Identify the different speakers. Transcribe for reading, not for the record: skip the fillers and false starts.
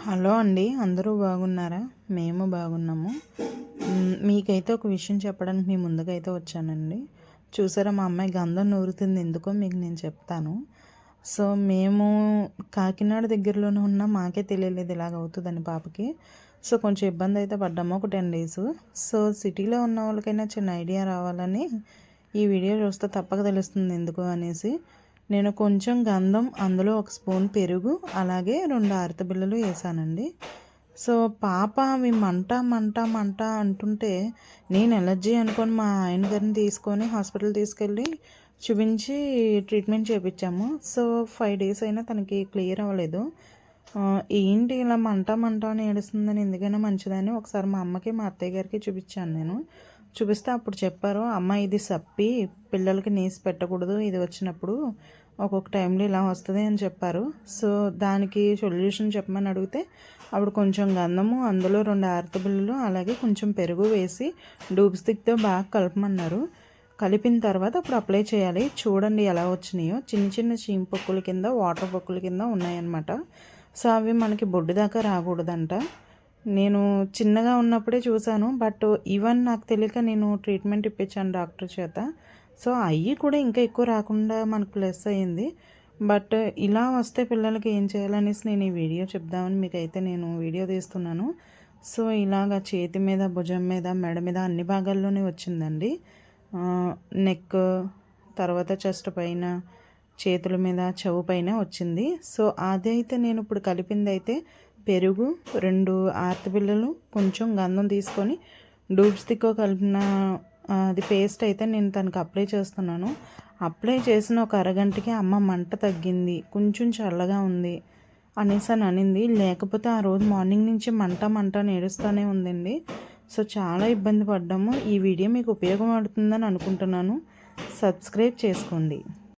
Speaker 1: Hello అండి, అందరూ బాగున్నారా? మేము బాగున్నాము. మీకైతే ఒక విషయం చెప్పడానికి మీ ముందుకైతే వచ్చానండి. చూసారా, మా అమ్మాయి గంధం నూరుతుంది. ఎందుకో మీకు నేను చెప్తాను. సో మేము కాకినాడ దగ్గరలోనే ఉన్నాం. మాకే తెలియలేదు ఇలాగ అవుతుందని పాపకి. సో కొంచెం ఇబ్బంది అయితే పడ్డాము ఒక 10 డేస్. సో సిటీలో ఉన్న వాళ్ళకైనా చిన్న ఐడియా రావాలని ఈ వీడియో చూస్తే తప్పక తెలుస్తుంది ఎందుకు అనేసి. నేను కొంచెం గంధం, అందులో ఒక స్పూన్ పెరుగు, అలాగే 2 అరటి బిళ్ళలు వేసానండి. సో పాప అవి మంట మంట మంట అంటుంటే నేను ఎలర్జీ అనుకొని మా ఆయన గారిని తీసుకొని హాస్పిటల్ తీసుకెళ్ళి చూపించి ట్రీట్మెంట్ చేయించాము. సో 5 డేస్ అయినా తనకి క్లియర్ అవ్వలేదు. ఏంటి ఇలా మంట మంట అని ఏడుస్తుందని, ఎందుకైనా మంచిదని ఒకసారి మా అమ్మకి మా అత్తయ్య గారికి చూపించాను నేను. చూపిస్తే అప్పుడు చెప్పారు, అమ్మ ఇది సప్పి, పిల్లలకి నీసి పెట్టకూడదు, ఇది వచ్చినప్పుడు ఒక్కొక్క టైంలో ఇలా వస్తుంది అని చెప్పారు. సో దానికి సొల్యూషన్ చెప్పమని అడిగితే అప్పుడు కొంచెం గంధము, అందులో 2 అరటి బిళ్ళలు, అలాగే కొంచెం పెరుగు వేసి డూబ్ స్టిక్తో బాగా కలపమన్నారు. కలిపిన తర్వాత అప్పుడు అప్లై చేయాలి. చూడండి ఎలా వచ్చినాయో, చిన్న చిన్న చీమ పొక్కుల కింద, వాటర్ పొక్కుల కింద ఉన్నాయన్నమాట. సో అవి మనకి బొడ్డు దాకా రాకూడదంట. నేను చిన్నగా ఉన్నప్పుడే చూశాను, బట్ ఈవెన్ నాకు తెలియక నేను ట్రీట్మెంట్ ఇప్పించాను డాక్టర్ చేత. సో అవి కూడా ఇంకా ఎక్కువ రాకుండా మనకు ప్లస్ అయ్యింది. బట్ ఇలా వస్తే పిల్లలకి ఏం చేయాలనేసి నేను ఈ వీడియో చెప్దామని మీకైతే నేను వీడియో తీస్తున్నాను. సో ఇలాగ చేతి మీద, భుజం మీద, మెడ మీద అన్ని భాగాల్లోనే వచ్చిందండి. నెక్, తర్వాత చెస్ట్ పైన, చేతుల మీద, చెవు పైన వచ్చింది. సో అదైతే నేను ఇప్పుడు కలిపింది అయితే పెరుగు, 2 అరటి బిళ్ళలు, కొంచెం గంధం తీసుకొని డూబ్ స్టిక్ కలిపిన అది పేస్ట్ అయితే నేను తనకు అప్లై చేస్తున్నాను. అప్లై చేసిన ఒక అరగంటకి అమ్మ మంట తగ్గింది, కొంచెం చల్లగా ఉంది అనేసి అని అనింది. లేకపోతే ఆ రోజు మార్నింగ్ నుంచి మంట మంట నేడుస్తూనే ఉందండి. సో చాలా ఇబ్బంది పడ్డాము. ఈ వీడియో మీకు ఉపయోగపడుతుందని అనుకుంటున్నాను. సబ్స్క్రైబ్ చేసుకోండి.